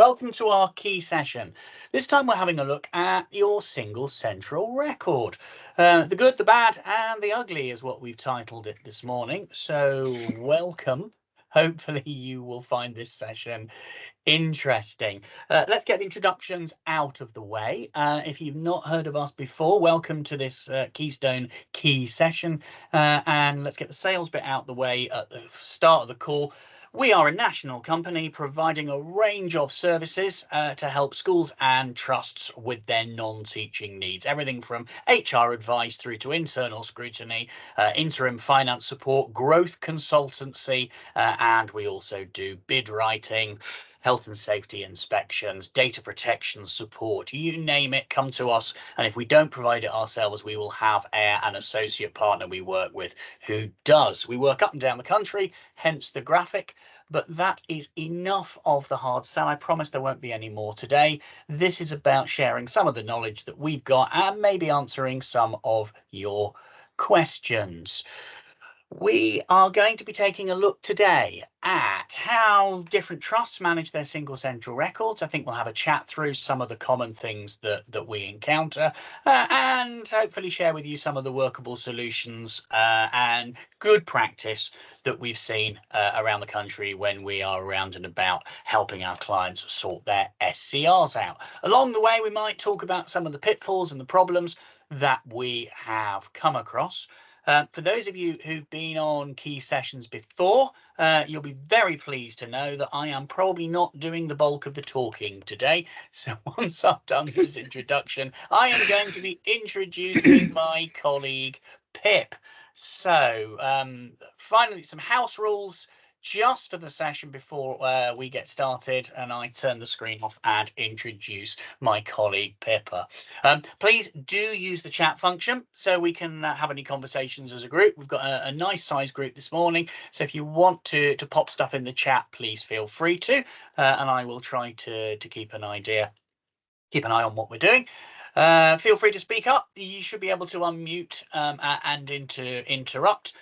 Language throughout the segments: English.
Welcome to our key session. This time we're having a look at your single central record. The good, the bad and the ugly is what we've titled it this morning. So welcome. Hopefully you will find this session interesting. Let's get the introductions out of the way. If you've not heard of us before, welcome to this Keystone key session. And let's get the sales bit out the way at the start of the call. We are a national company providing a range of services to help schools and trusts with their non-teaching needs. Everything from HR advice through to internal scrutiny, interim finance support, growth consultancy, and we also do bid writing, health and safety inspections, data protection support, you name it, come to us. And if we don't provide it ourselves, we will have an associate partner we work with who does. We work up and down the country, hence the graphic. But that is enough of the hard sell. I promise there won't be any more today. This is about sharing some of the knowledge that we've got and maybe answering some of your questions. We are going to be taking a look today at how different trusts manage their single central records. I think we'll have a chat through some of the common things that we encounter and hopefully share with you some of the workable solutions and good practice that we've seen around the country when we are around and about helping our clients sort their SCRs out. Along the way, we might talk about some of the pitfalls and the problems that we have come across. For those of you who've been on key sessions before, you'll be very pleased to know that I am probably not doing the bulk of the talking today. So once I've done this introduction, I am going to be introducing my colleague, Pip. So finally, some house rules just for the session before we get started, and I turn the screen off and introduce my colleague Pippa. Please do use the chat function so we can have any conversations as a group. We've got a nice size group this morning, so if you want to pop stuff in the chat, please feel free to, and I will try to keep an eye on what we're doing. Feel free to speak up. You should be able to unmute and interrupt.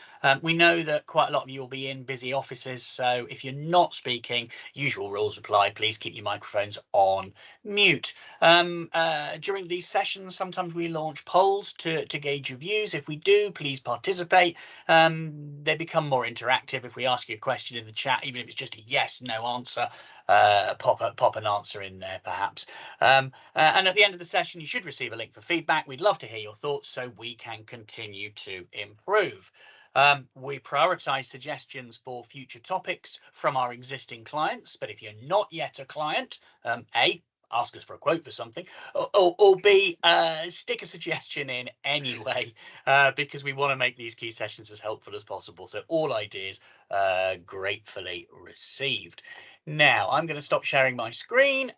We know that quite a lot of you will be in busy offices, so if you're not speaking, usual rules apply. Please keep your microphones on mute. During these sessions, sometimes we launch polls to gauge your views. If we do, please participate. They become more interactive. If we ask you a question in the chat, even if it's just a yes, no answer, pop an answer in there perhaps. And at the end of the session, you should receive a link for feedback. We'd love to hear your thoughts so we can continue to improve. We prioritise suggestions for future topics from our existing clients, but if you're not yet a client, A, ask us for a quote for something, or B, stick a suggestion in anyway, because we want to make these key sessions as helpful as possible. So all ideas gratefully received. Now I'm going to stop sharing my screen.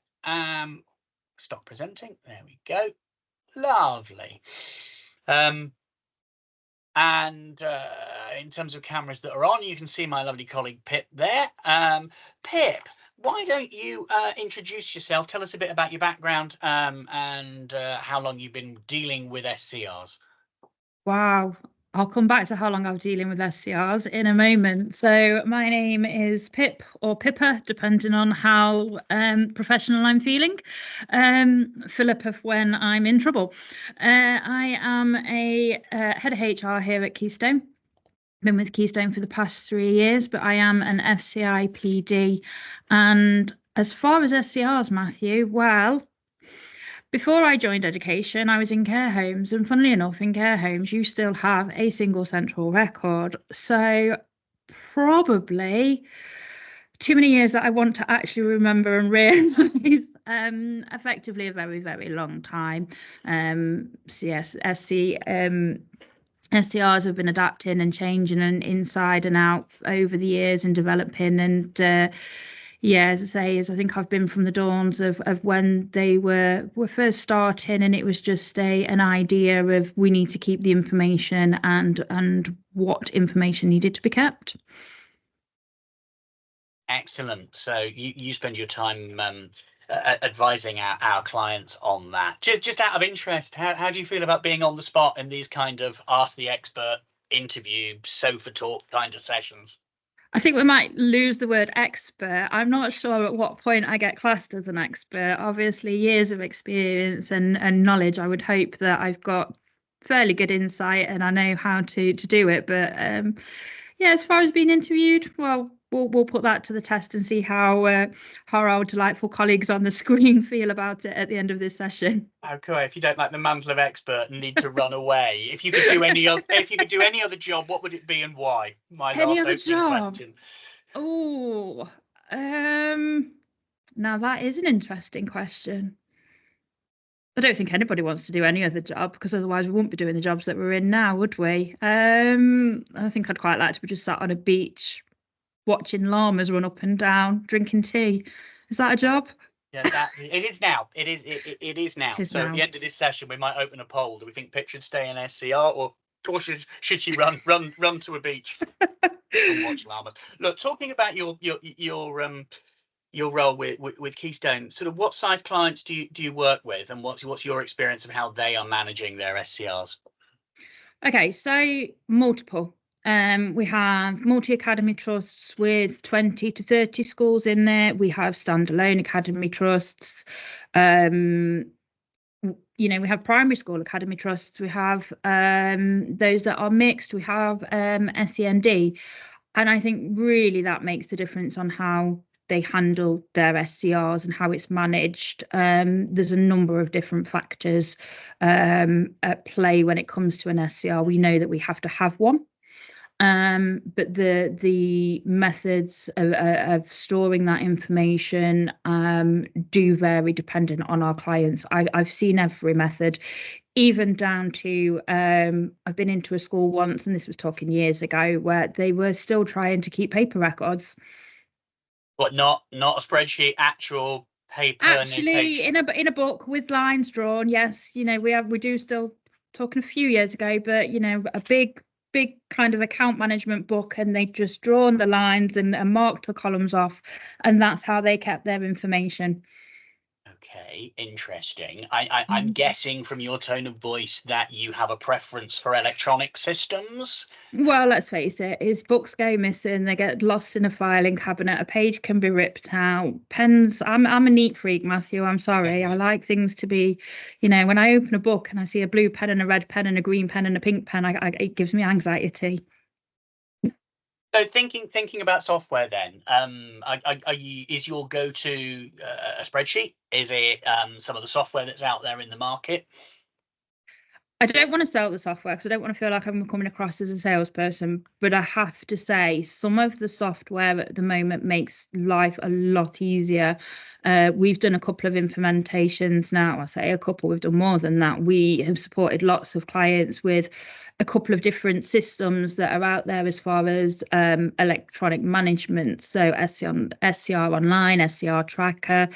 Stop presenting. There we go. Lovely. And in terms of cameras that are on, you can see my lovely colleague Pip there. Pip, why don't you introduce yourself? Tell us a bit about your background and how long you've been dealing with SCRs. Wow. I'll come back to how long I've been dealing with SCRs in a moment. So my name is Pip or Pippa, depending on how professional I'm feeling. Philip of when I'm in trouble. I am a head of HR here at Keystone. Been with Keystone for the past 3 years, but I am an FCI PD. And as far as SCRs, Matthew, well, before I joined education, I was in care homes, and funnily enough, in care homes, you still have a single central record. So probably too many years that I want to actually remember and realise. Effectively a very, very long time. So yes, SCRs have been adapting and changing and inside and out over the years and developing, and yeah, as I say, I think I've been from the dawns of when they were first starting, and it was just an idea of we need to keep the information and what information needed to be kept. Excellent. So you spend your time advising our clients on that. Just out of interest, how do you feel about being on the spot in these kind of ask the expert interview sofa talk kind of sessions? I think we might lose the word expert. I'm not sure at what point I get classed as an expert. Obviously, years of experience and knowledge. I would hope that I've got fairly good insight and I know how to do it. But yeah, as far as being interviewed, well, we'll put that to the test and see how our delightful colleagues on the screen feel about it at the end of this session. Okay, if you don't like the mantle of expert and need to run away, if you could do any other job, what would it be and why? My Any last other opening job? question. Oh, now that is an interesting question. I don't think anybody wants to do any other job because otherwise we wouldn't be doing the jobs that we're in now, would we? I think I'd quite like to be just sat on a beach watching llamas run up and down, drinking tea. Is that a job? Yeah, that it is now. It is now. So at the end of this session, we might open a poll. Do we think Pip should stay in SCR, or should she run to a beach and watch llamas? Look, talking about your role with Keystone, sort of what size clients do you work with, and what's your experience of how they are managing their SCRs? Okay, so multiple. We have multi-academy trusts with 20 to 30 schools in there. We have standalone academy trusts. We have primary school academy trusts. We have those that are mixed. We have SEND. And I think really that makes the difference on how they handle their SCRs and how it's managed. There's a number of different factors at play when it comes to an SCR. We know that we have to have one. But the methods of storing that information do vary depending on our clients. I've seen every method, even down to I've been into a school once, and this was talking years ago, where they were still trying to keep paper records. But not a spreadsheet, actual paper Actually, notation. in a book with lines drawn. Yes, we do still, talking a few years ago, but a big kind of account management book, and they just drawn the lines and marked the columns off, and that's how they kept their information. Okay, interesting. I'm guessing from your tone of voice that you have a preference for electronic systems. Well, let's face it, his books go missing, they get lost in a filing cabinet, a page can be ripped out, pens. I'm a neat freak, Matthew. I'm sorry. I like things to be, when I open a book and I see a blue pen and a red pen and a green pen and a pink pen, it gives me anxiety. So thinking about software, then, is your go-to a spreadsheet? Is it some of the software that's out there in the market? I don't want to sell the software because I don't want to feel like I'm coming across as a salesperson, but I have to say some of the software at the moment makes life a lot easier. We've done a couple of implementations now. I say a couple, we've done more than that. We have supported lots of clients with a couple of different systems that are out there as far as electronic management. So SCR Online, SCR Tracker.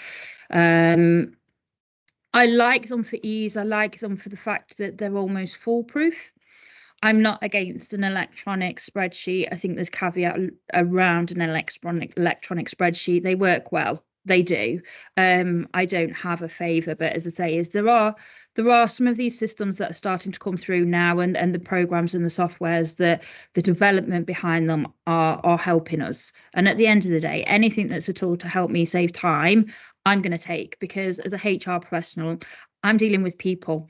I like them for ease. I like them for the fact that they're almost foolproof. I'm not against an electronic spreadsheet. I think there's caveat around an electronic spreadsheet. They work well. They do. I don't have a favour, but as I say, there are some of these systems that are starting to come through now, and the programs and the softwares that the development behind them are helping us. And at the end of the day, anything that's a tool to help me save time, I'm going to take, because as a HR professional, I'm dealing with people,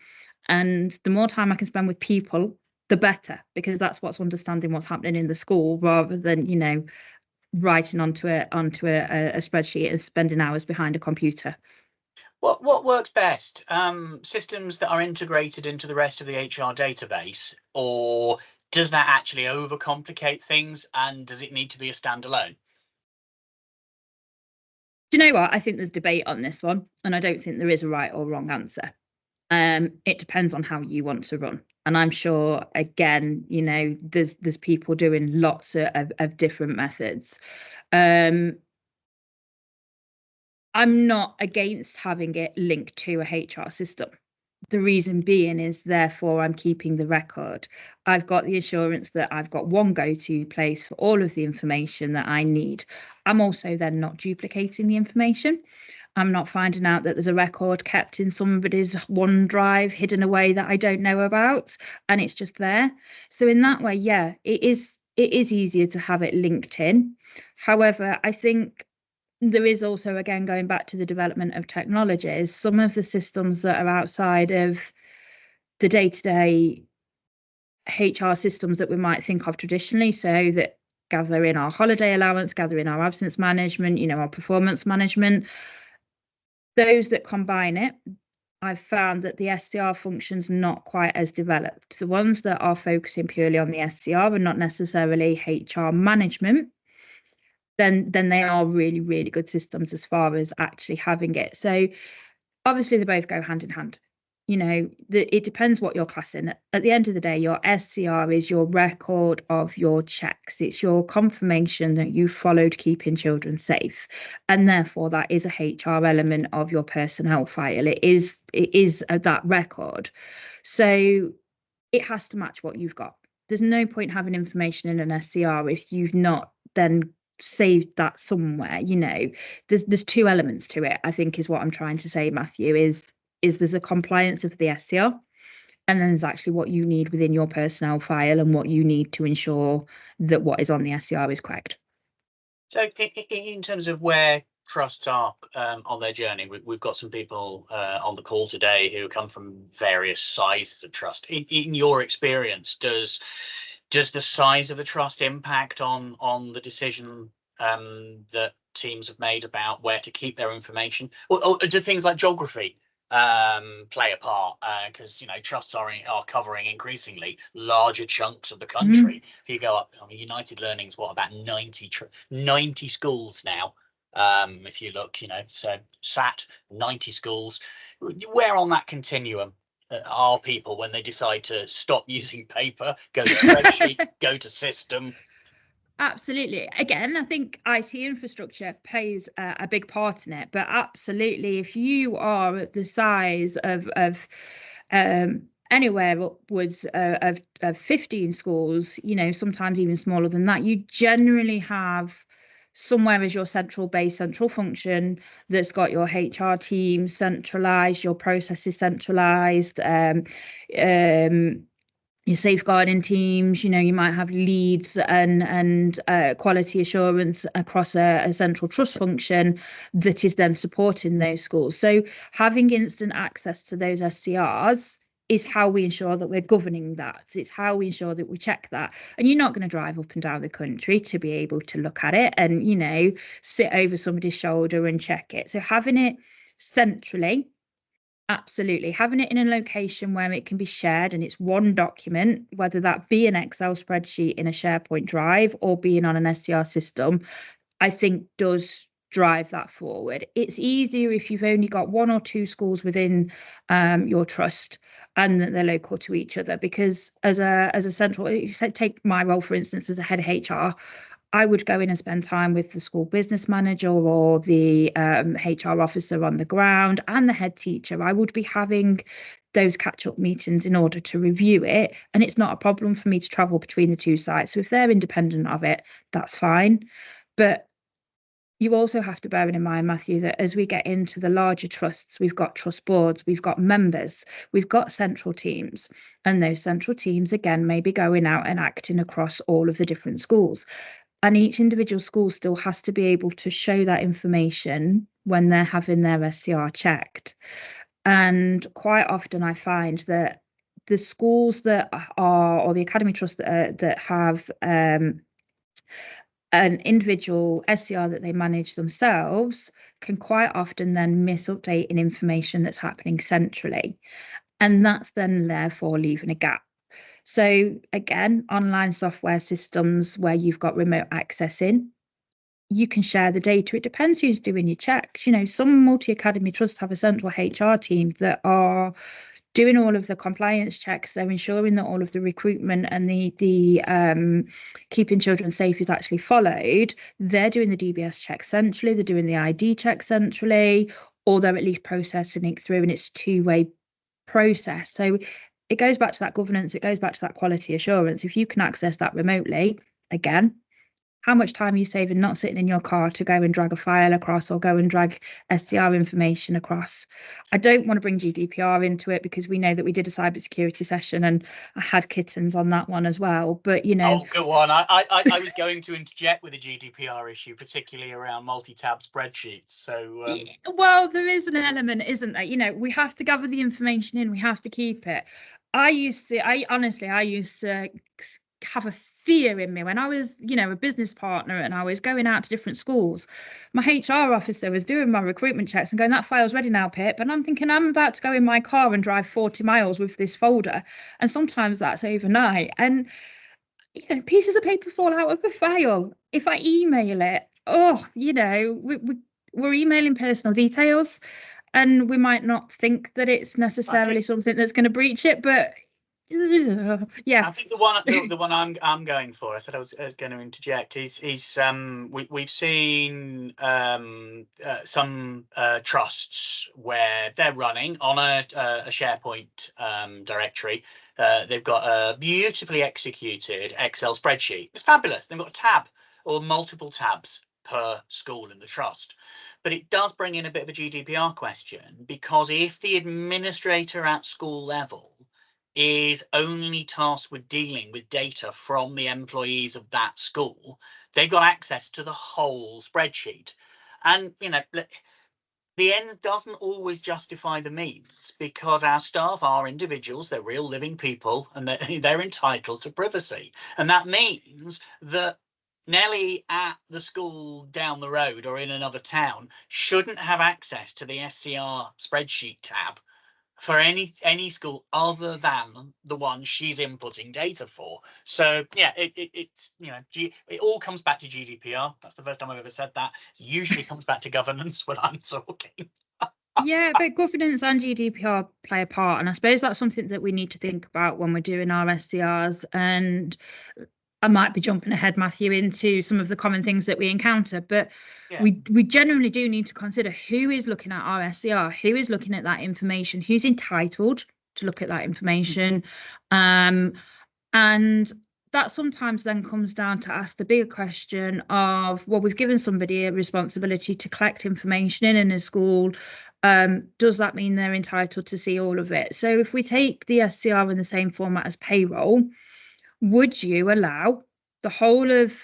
and the more time I can spend with people, the better, because that's what's understanding what's happening in the school rather than writing onto a spreadsheet and spending hours behind a computer. What works best? Systems that are integrated into the rest of the HR database, or does that actually overcomplicate things, and does it need to be a standalone? Do you know what? I think there's debate on this one, and I don't think there is a right or wrong answer. It depends on how you want to run. And I'm sure, again, there's people doing lots of different methods. I'm not against having it linked to a HR system. The reason being is, therefore, I'm keeping the record. I've got the assurance that I've got one go-to place for all of the information that I need. I'm also then not duplicating the information. I'm not finding out that there's a record kept in somebody's OneDrive hidden away that I don't know about, and it's just there. So in that way, yeah, it is it is easier to have it linked in. However, I think there is also, again, going back to the development of technologies, some of the systems that are outside of the day-to-day HR systems that we might think of traditionally, so that gather in our holiday allowance, gather in our absence management, our performance management, those that combine it, I've found that the SCR function's not quite as developed. The ones that are focusing purely on the SCR and not necessarily HR management, then they are really, really good systems as far as actually having it. So obviously they both go hand in hand. It depends what you're classing. At the end of the day, your SCR is your record of your checks. It's your confirmation that you followed keeping children safe, and therefore that is a HR element of your personnel file. It is that record. So it has to match what you've got. There's no point having information in an SCR if you've not then saved that somewhere. There's two elements to it, I think, is what I'm trying to say, Matthew, is there's a compliance of the SCR, and then there's actually what you need within your personnel file and what you need to ensure that what is on the SCR is correct. So in terms of where trusts are on their journey, we've got some people on the call today who come from various sizes of trust. In your experience, does the size of a trust impact on the decision that teams have made about where to keep their information, or do things like geography play a part? Because trusts are covering increasingly larger chunks of the country. If you go up, United Learning's about 90 schools now. If you look, so SAT 90 schools. Where on that continuum are people when they decide to stop using paper, go to spreadsheet, go to system? Absolutely. Again, I think IT infrastructure plays a big part in it, but absolutely, if you are at the size of anywhere upwards of 15 schools, sometimes even smaller than that, you generally have somewhere as your central function that's got your HR team centralized, your processes centralized, your safeguarding teams. You might have leads and quality assurance across a central trust function that is then supporting those schools. So having instant access to those SCRs is how we ensure that we're governing that. It's how we ensure that we check that. And you're not going to drive up and down the country to be able to look at it and sit over somebody's shoulder and check it. So having it centrally, absolutely. Having it in a location where it can be shared and it's one document, whether that be an Excel spreadsheet in a SharePoint drive or being on an SCR system, I think does drive that forward. It's easier if you've only got one or two schools within your trust and that they're local to each other, because as a central, take my role, for instance, as a head of HR, I would go in and spend time with the school business manager or the HR officer on the ground and the head teacher. I would be having those catch-up meetings in order to review it. And it's not a problem for me to travel between the two sites. So if they're independent of it, that's fine. But you also have to bear in mind, Matthew, that as we get into the larger trusts, we've got trust boards, we've got members, we've got central teams. And those central teams, again, may be going out and acting across all of the different schools. And each individual school still has to be able to show that information when they're having their SCR checked. And quite often I find that the schools that are, or the academy trusts that have an individual SCR that they manage themselves, can quite often then miss updating information that's happening centrally. And that's then therefore leaving a gap. So again, online software systems where you've got remote access in, you can share the data. It depends who's doing your checks. Some multi-academy trusts have a central HR team that are doing all of the compliance checks. They're ensuring that all of the recruitment and the keeping children safe is actually followed. They're doing the DBS checks centrally, they're doing the ID checks centrally, or they're at least processing it through, and it's a two-way process. So it goes back to that governance, it goes back to that quality assurance. If you can access that remotely, again, how much time are you saving not sitting in your car to go and drag a file across or go and drag SCR information across? I don't want to bring GDPR into it because we know that we did a cybersecurity session and I had kittens on that one as well. But, you know. Oh, go on. I was going to interject with a GDPR issue, particularly around multi-tab spreadsheets. So, well, there is an element, isn't there? You know, we have to gather the information in, we have to keep it. I used to have a fear in me when I was, you know, a business partner and I was going out to different schools. My HR officer was doing my recruitment checks and going, that file's ready now, Pip. And I'm thinking, I'm about to go in my car and drive 40 miles with this folder. And sometimes that's overnight. And, you know, pieces of paper fall out of a file. If I email it, oh, you know, we're emailing personal details and we might not think that it's necessarily something that's going to breach it, but yeah. I think the one I'm going for, I said I was going to interject, is we've seen some trusts where they're running on a SharePoint directory. They've got a beautifully executed Excel spreadsheet. It's fabulous. They've got a tab or multiple tabs per school in the trust. But it does bring in a bit of a GDPR question, because if the administrator at school level is only tasked with dealing with data from the employees of that school, they've got access to the whole spreadsheet. And, you know, the end doesn't always justify the means, because our staff are individuals, they're real living people, and they're entitled to privacy. And that means that Nellie at the school down the road or in another town shouldn't have access to the SCR spreadsheet tab for any school other than the one she's inputting data for. So yeah, it's, you know, it all comes back to GDPR. That's the first time I've ever said that. It usually comes back to governance when I'm talking. Yeah, but governance and GDPR play a part, and I suppose that's something that we need to think about when we're doing our SCRs. And I might be jumping ahead, Matthew, into some of the common things that we encounter, but Yeah. we generally do need to consider who is looking at our SCR, who is looking at that information, who's entitled to look at that information. And that sometimes then comes down to ask the bigger question of, well, we've given somebody a responsibility to collect information in a school. Does that mean they're entitled to see all of it? So if we take the SCR in the same format as payroll, would you allow the whole of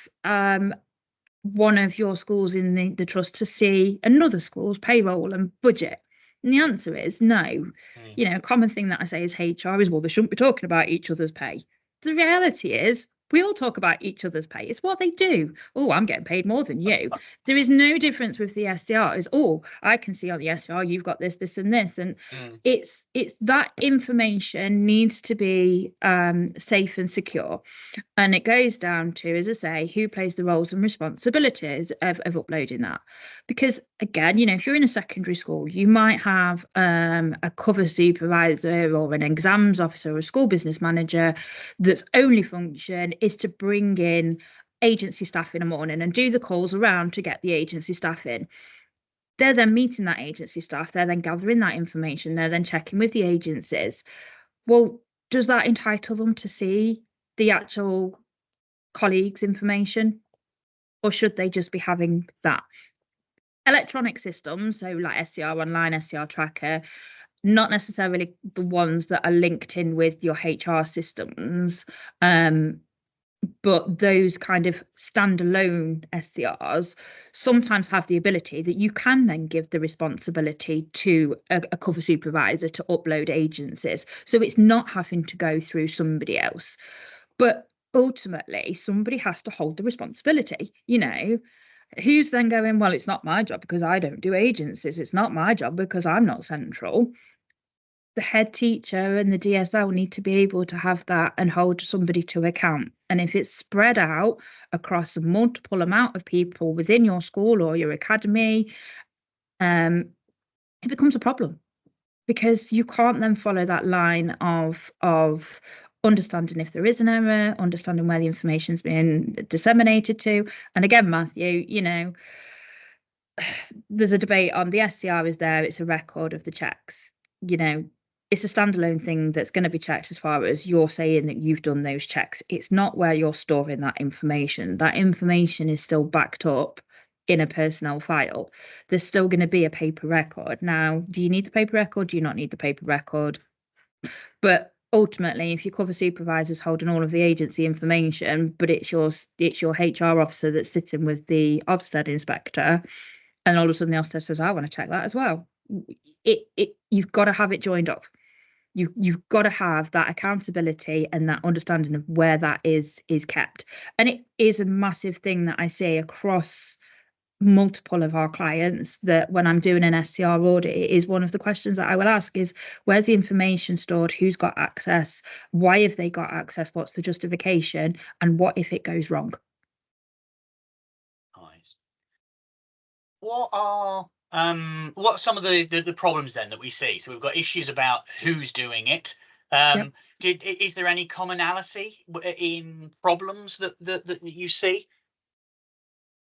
one of your schools in the trust to see another school's payroll and budget? And the answer is no. You know, a common thing that I say is HR is, well, they shouldn't be talking about each other's pay. The reality is we all talk about each other's pay. It's what they do. Oh, I'm getting paid more than you. There is no difference with the SCRs. Oh, I can see on the SCR you've got this, this, and this. And it's that information needs to be safe and secure. And it goes down to, as I say, who plays the roles and responsibilities of uploading that. Because again, you know, if you're in a secondary school, you might have a cover supervisor or an exams officer or a school business manager that's only function is to bring in agency staff in the morning and do the calls around to get the agency staff in. They're then meeting that agency staff, they're then gathering that information, they're then checking with the agencies. Well, does that entitle them to see the actual colleagues' information, or should they just be having that? Electronic systems, so like SCR Online, SCR Tracker, not necessarily the ones that are linked in with your HR systems, but those kind of standalone SCRs sometimes have the ability that you can then give the responsibility to a cover supervisor to upload agencies. So it's not having to go through somebody else. But ultimately, somebody has to hold the responsibility. You know, who's then going, well, it's not my job because I don't do agencies. It's not my job because I'm not central. The head teacher and the DSL need to be able to have that and hold somebody to account. And if it's spread out across a multiple amount of people within your school or your academy, it becomes a problem, because you can't then follow that line of understanding if there is an error, understanding where the information's being disseminated to. And again, Matthew, you know, there's a debate on the SCR is there, it's a record of the checks. You know, it's a standalone thing that's going to be checked as far as you're saying that you've done those checks. It's not where you're storing that information. That information is still backed up in a personnel file. There's still going to be a paper record. Now, do you need the paper record? Do you not need the paper record? But ultimately, if your cover supervisor's holding all of the agency information, but it's your HR officer that's sitting with the Ofsted inspector, and all of a sudden the Ofsted says, I want to check that as well. You've got to have it joined up. You've got to have that accountability and that understanding of where that is kept. And it is a massive thing that I see across multiple of our clients, that when I'm doing an SCR audit, it is one of the questions that I will ask is, where's the information stored? Who's got access? Why have they got access? What's the justification? And what if it goes wrong? Nice. What are some of the problems then that we see? So we've got issues about who's doing it. Yep. Is there any commonality in problems that you see?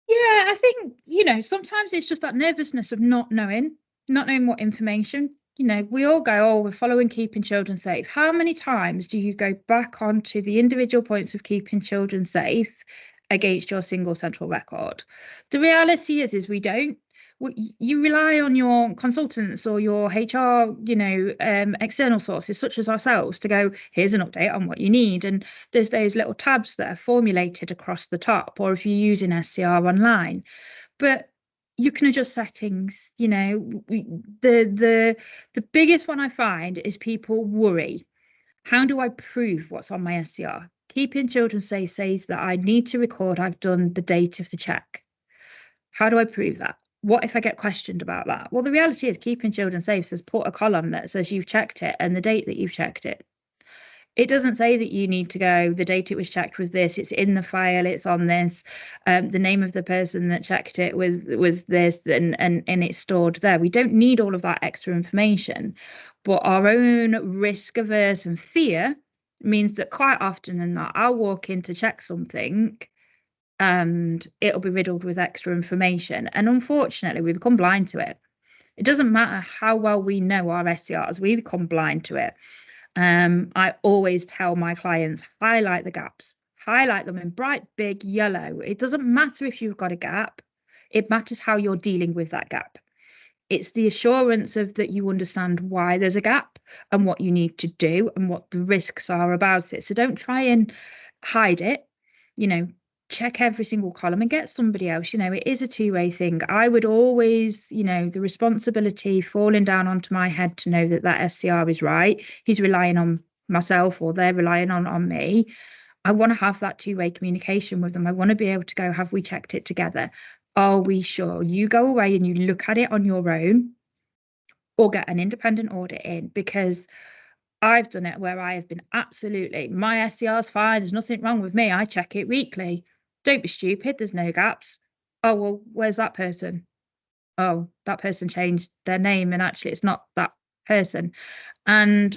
Yeah, I think, sometimes it's just that nervousness of not knowing what information. We all go, oh, we're following keeping children safe. How many times do you go back onto the individual points of keeping children safe against your single central record? The reality is we don't. You rely on your consultants or your HR, external sources such as ourselves to go, here's an update on what you need. And there's those little tabs that are formulated across the top, or if you're using SCR online. But you can adjust settings. The biggest one I find is people worry, how do I prove what's on my SCR? Keeping children safe says that I need to record I've done the date of the check. How do I prove that? What if I get questioned about that? Well, the reality is keeping children safe says put a column that says you've checked it and the date that you've checked it. It doesn't say that you need to go, the date it was checked was this, it's in the file, it's on this, the name of the person that checked it was this, and it's stored there. We don't need all of that extra information, but our own risk averse and fear means that quite often than not, I'll walk in to check something and it'll be riddled with extra information. And unfortunately, we become blind to it. It doesn't matter how well we know our SCRs, we become blind to it. I always tell my clients, highlight the gaps, highlight them in bright, big yellow. It doesn't matter if you've got a gap. It matters how you're dealing with that gap. It's the assurance of that you understand why there's a gap and what you need to do and what the risks are about it. So don't try and hide it. Check every single column and get somebody else. It is a two-way thing. I would always, the responsibility falling down onto my head to know that SCR is right. He's relying on myself or they're relying on me. I want to have that two-way communication with them. I want to be able to go, have we checked it together? Are we sure? You go away and you look at it on your own or get an independent audit in, because I've done it where I have been absolutely, my SCR's fine, there's nothing wrong with me. I check it weekly. Don't be stupid, there's no gaps. Oh, well, where's that person? Oh, that person changed their name and actually it's not that person. And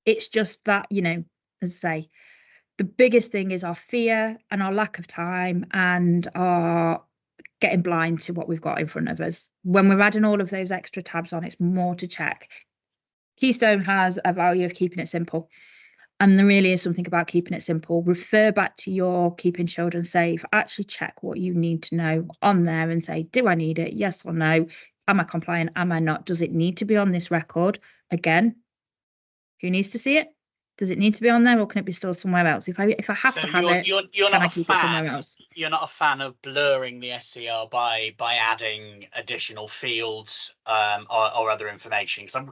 it's just that, as I say, the biggest thing is our fear and our lack of time and our getting blind to what we've got in front of us. When we're adding all of those extra tabs on, it's more to check. Keystone has a value of keeping it simple. And there really is something about keeping it simple. Refer back to your keeping children safe. Actually check what you need to know on there and say, do I need it? Yes or no? Am I compliant? Am I not? Does it need to be on this record? Again, who needs to see it? Does it need to be on there, or can it be stored somewhere else? If I have to have it, you're can not I a keep fan. it somewhere else? You're not a fan of blurring the SCR by adding additional fields or other information. Because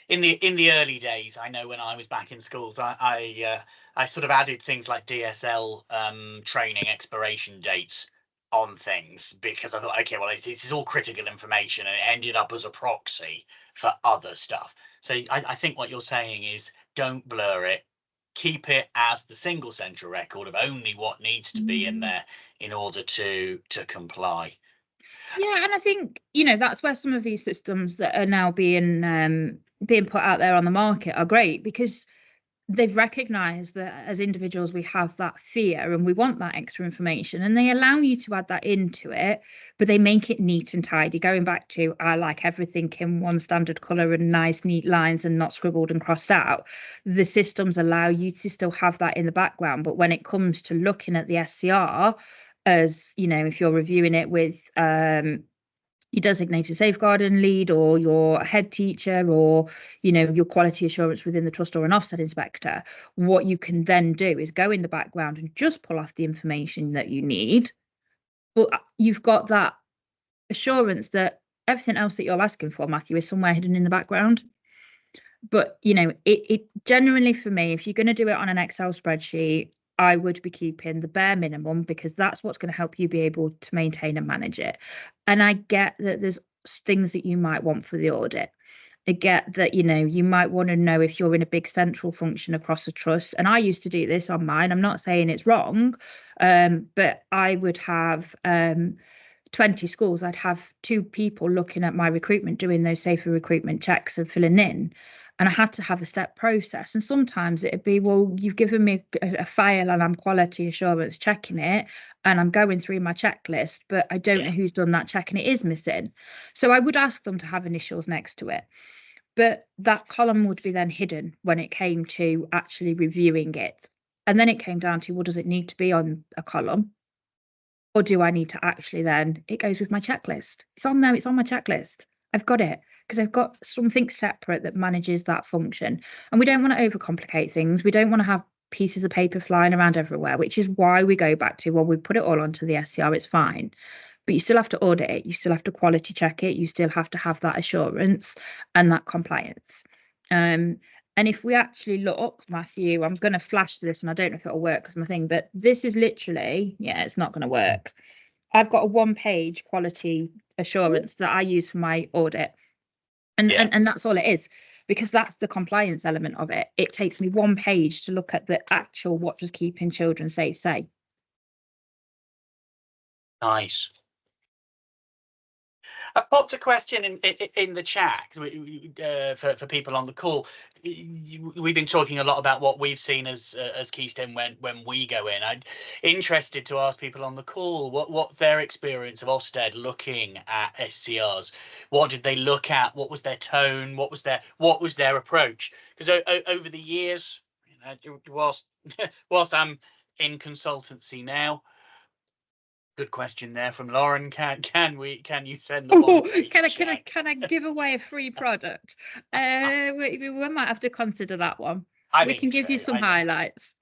in the early days, I know when I was back in schools, I sort of added things like DSL training expiration dates on things, because I thought, okay, well, it's all critical information, and it ended up as a proxy for other stuff. So I think what you're saying is, don't blur it, keep it as the single central record of only what needs to be in there in order to comply. Yeah, and I think that's where some of these systems that are now being put out there on the market are great, because they've recognised that as individuals we have that fear and we want that extra information, and they allow you to add that into it, but they make it neat and tidy. Going back to, I like everything in one standard colour and nice neat lines and not scribbled and crossed out. The systems allow you to still have that in the background, but when it comes to looking at the SCR, as you know, if you're reviewing it with your designated safeguarding lead or your head teacher, or your quality assurance within the trust, or an Ofsted inspector, what you can then do is go in the background and just pull off the information that you need, but you've got that assurance that everything else that you're asking for, Matthew, is somewhere hidden in the background. But it generally, for me, if you're going to do it on an Excel spreadsheet, I would be keeping the bare minimum, because that's what's going to help you be able to maintain and manage it. And I get that there's things that you might want for the audit. I get that, you might want to know if you're in a big central function across a trust. And I used to do this on mine. I'm not saying it's wrong, but I would have 20 schools. I'd have 2 people looking at my recruitment, doing those safer recruitment checks and filling in. And I had to have a step process. And sometimes it'd be, well, you've given me a file and I'm quality assurance checking it, and I'm going through my checklist, but I don't know who's done that check and it is missing. So I would ask them to have initials next to it. But that column would be then hidden when it came to actually reviewing it. And then it came down to, well, does it need to be on a column? Or do I need to actually then, it goes with my checklist. It's on there, it's on my checklist. I've got it, because I've got something separate that manages that function. And we don't want to overcomplicate things. We don't want to have pieces of paper flying around everywhere, which is why we go back to, well, we put it all onto the SCR, it's fine. But you still have to audit it. You still have to quality check it. You still have to have that assurance and that compliance. And if we actually look, Matthew, I'm going to flash this, and I don't know if it'll work because my thing, but this is literally, it's not going to work. I've got a 1-page quality assurance that I use for my audit. And that's all it is, because that's the compliance element of it. It takes me 1 page to look at the actual what does keeping children safe say. Nice. I popped a question in the chat for people on the call. We've been talking a lot about what we've seen as Keystone when we go in. I'm interested to ask people on the call what their experience of Ofsted looking at SCRs. What did they look at? What was their tone? What was their approach? Because over the years, whilst I'm in consultancy now. Good question there from Lauren. Can you send the one? Can I give away a free product? We might have to consider that one. We can give you some highlights.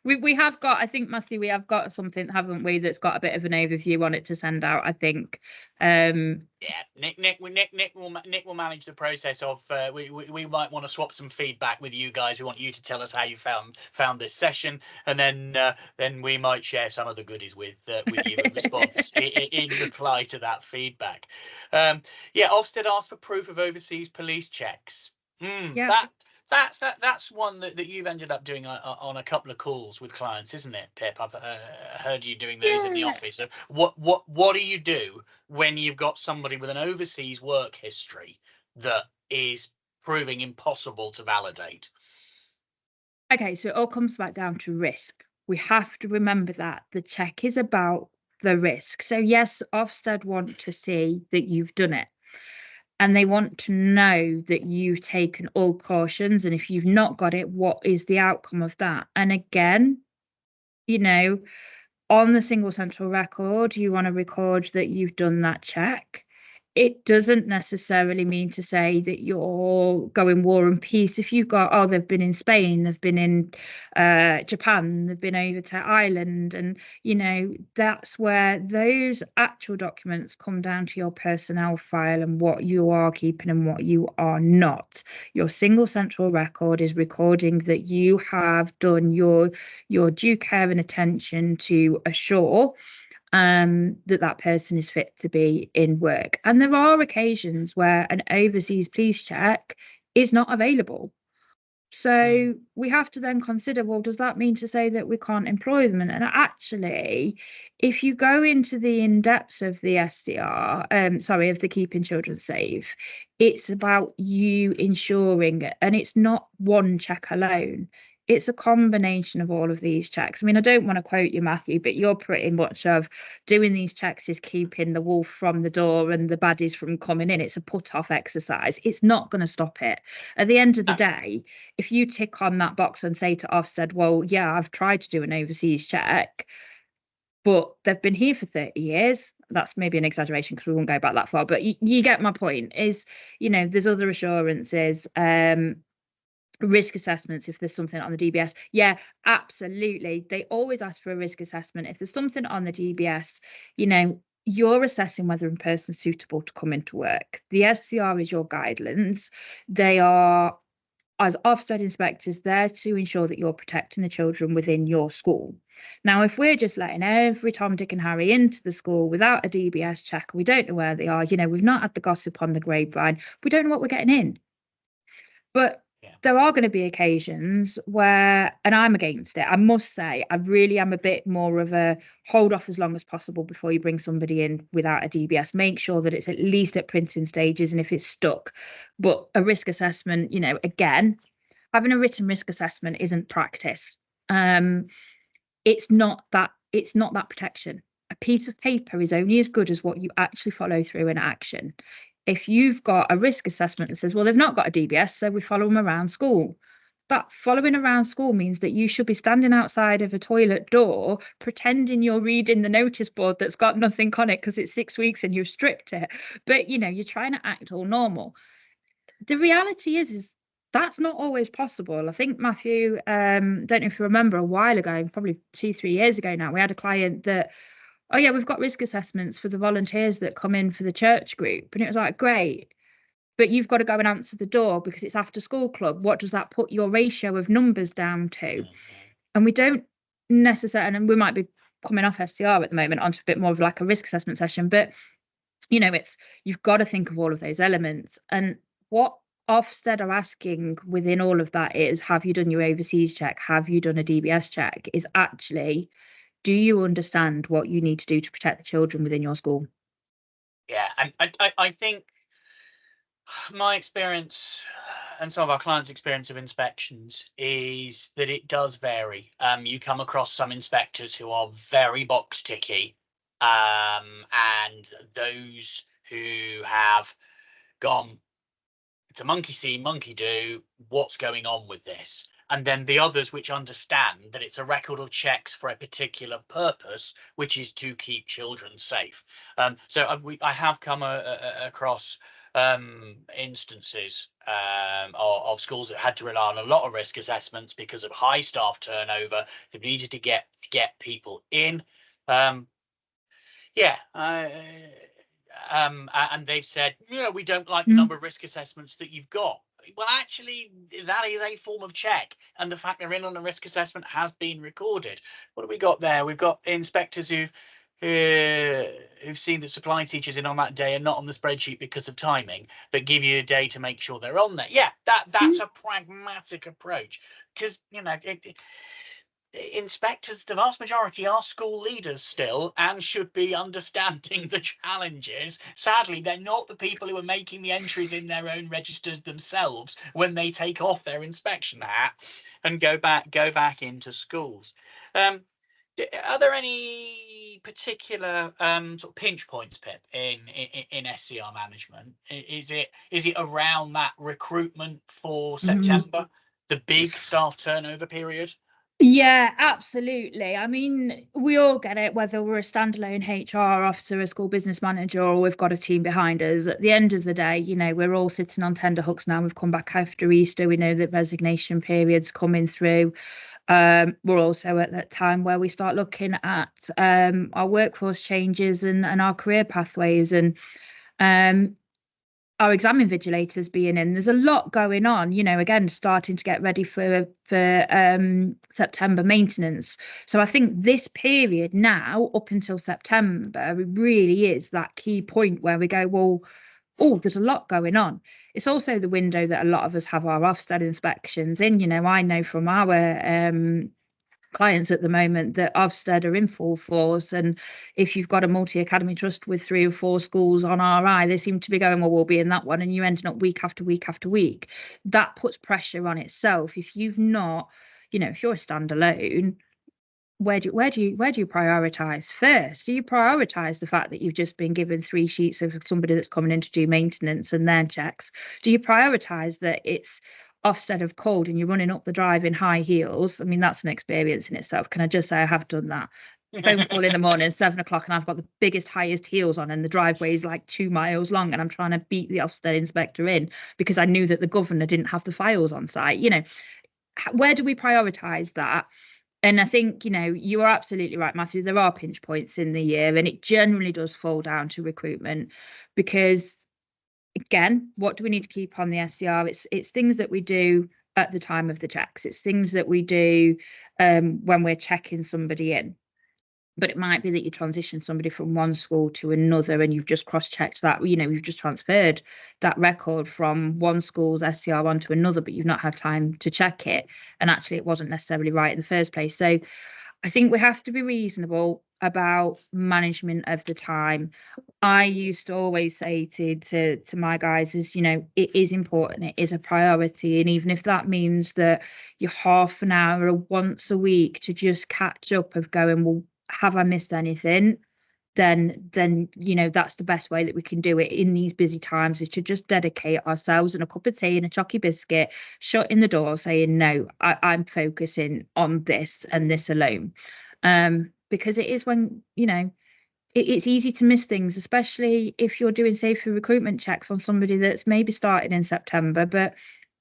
We have got, I think, Matthew, we have got something, haven't we, that's got a bit of an overview on it to send out, I think. Nick will manage the process of we might want to swap some feedback with you guys. We want you to tell us how you found this session, and then we might share some of the goodies with you in response in reply to that feedback. Ofsted asked for proof of overseas police checks. That's one that you've ended up doing on a couple of calls with clients, isn't it, Pip? I've heard you doing those in the office. So what do you do when you've got somebody with an overseas work history that is proving impossible to validate? Okay, so it all comes back down to risk. We have to remember that the check is about the risk. So yes, Ofsted want to see that you've done it. And they want to know that you've taken all cautions. And if you've not got it, what is the outcome of that? And again, on the single central record, you want to record that you've done that check. It doesn't necessarily mean to say that you're going war and peace. If you've got, they've been in Spain, they've been in Japan, they've been over to Ireland, and that's where those actual documents come down to your personnel file and what you are keeping and what you are not. Your single central record is recording that you have done your due care and attention to assure that person is fit to be in work. And there are occasions where an overseas police check is not available. So we have to then consider, well, does that mean to say that we can't employ them? And actually, if you go into the in-depths of the SCR, of the Keeping Children Safe, it's about you ensuring, and it's not one check alone. It's a combination of all of these checks. I mean, I don't want to quote you, Matthew, but you're pretty much of doing these checks is keeping the wolf from the door and the baddies from coming in. It's a put-off exercise. It's not going to stop it. At the end of the day, if you tick on that box and say to Ofsted, well, yeah, I've tried to do an overseas check, but they've been here for 30 years. That's maybe an exaggeration because we won't go back that far, but you get my point. Is, there's other assurances, risk assessments if there's something on the DBS. Yeah, absolutely. They always ask for a risk assessment. If there's something on the DBS, you're assessing whether a person's suitable to come into work. The SCR is your guidelines. They are, as Ofsted inspectors, there to ensure that you're protecting the children within your school. Now, if we're just letting every Tom, Dick and Harry into the school without a DBS check, we don't know where they are, we've not had the gossip on the grapevine, we don't know what we're getting in. But there are going to be occasions where, and I'm against it, I must say, I really am a bit more of a hold off as long as possible before you bring somebody in without a DBS. Make sure that it's at least at printing stages, and if it's stuck. But a risk assessment, again, having a written risk assessment isn't practice. It's not that protection. A piece of paper is only as good as what you actually follow through in action. If you've got a risk assessment that says, well, they've not got a DBS, so we follow them around school. That following around school means that you should be standing outside of a toilet door, pretending you're reading the notice board that's got nothing on it because it's 6 weeks and you've stripped it. But, you're trying to act all normal. The reality is that's not always possible. I think, Matthew, don't know if you remember, a while ago, probably 2-3 years ago now, we had a client that, oh yeah, we've got risk assessments for the volunteers that come in for the church group. And it was like, great, but you've got to go and answer the door because it's after school club. What does that put your ratio of numbers down to? And we don't necessarily, and we might be coming off SCR at the moment onto a bit more of like a risk assessment session, but you've got to think of all of those elements. And what Ofsted are asking within all of that is, have you done your overseas check? Have you done a DBS check? Is actually, do you understand what you need to do to protect the children within your school? Yeah, and I think my experience and some of our clients' experience of inspections is that it does vary. You come across some inspectors who are very box ticky, and those who have gone, it's a monkey see, monkey do, what's going on with this? And then the others which understand that it's a record of checks for a particular purpose, which is to keep children safe. So I have come across instances of schools that had to rely on a lot of risk assessments because of high staff turnover. They needed to get people in. And they've said, we don't like the number of risk assessments that you've got. Well, actually, that is a form of check, and the fact they're in on a risk assessment has been recorded. What have we got there? We've got inspectors who've seen that supply teachers in on that day and not on the spreadsheet because of timing, but give you a day to make sure they're on there. Yeah, that's a pragmatic approach, because inspectors, the vast majority, are school leaders still and should be understanding the challenges. Sadly, they're not the people who are making the entries in their own registers themselves when they take off their inspection hat and go back into schools. Are there any particular sort of pinch points, Pip, in SCR management? Is it around that recruitment for September, the big staff turnover period? Yeah, absolutely. I mean, we all get it, whether we're a standalone HR officer, a school business manager, or we've got a team behind us. At the end of the day, we're all sitting on tender hooks now. We've come back after Easter. We know that resignation period's coming through. We're also at that time where we start looking at our workforce changes and our career pathways, and our exam invigilators being in. There's a lot going on, again, starting to get ready for September maintenance. So I think this period now up until September, it really is that key point where we go, well, oh, there's a lot going on. It's also the window that a lot of us have our Ofsted inspections in. You know, I know from our clients at the moment that Ofsted are in full force, and if you've got a multi-academy trust with 3 or 4 schools on RI, they seem to be going, well, we'll be in that one, and you're ending up week after week after week. That puts pressure on itself. If you've not, you know, if you're a standalone, where do you prioritize first? Do you prioritize the fact that you've just been given 3 sheets of somebody that's coming in to do maintenance and their checks? Do you prioritize that it's Ofsted of cold and you're running up the drive in high heels? I mean, that's an experience in itself. Can I just say I have done that? Phone call in the morning, 7 o'clock, and I've got the biggest, highest heels on, and the driveway is like 2 miles long, and I'm trying to beat the Ofsted inspector in because I knew that the governor didn't have the files on site. You know, where do we prioritize that? And I think, you know, you are absolutely right, Matthew. There are pinch points in the year, and it generally does fall down to recruitment because, again, what do we need to keep on the SCR? It's things that we do at the time of the checks. It's things that we do when we're checking somebody in. But it might be that you transition somebody from one school to another and you've just cross-checked that, you know, you've just transferred that record from one school's SCR onto another, but you've not had time to check it. And actually it wasn't necessarily right in the first place. So I think we have to be reasonable about management of the time. I used to always say to my guys is, you know, it is important, it is a priority. And even if that means that you're half an hour or once a week to just catch up of going, well, have I missed anything? Then you know, that's the best way that we can do it in these busy times, is to just dedicate ourselves and a cup of tea and a chalky biscuit, shutting the door, saying, no, I'm focusing on this and this alone. Because it is when, you know, it's easy to miss things, especially if you're doing safer recruitment checks on somebody that's maybe started in September, but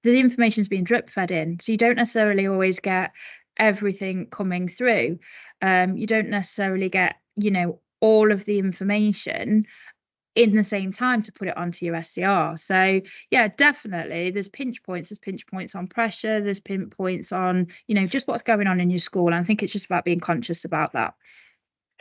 the information's being drip fed in. So you don't necessarily always get everything coming through. You don't necessarily get, you know, all of the information in the same time to put it onto your SCR. So yeah, definitely there's pinch points. There's pinch points on pressure. There's pinch points on, you know, just what's going on in your school. And I think it's just about being conscious about that.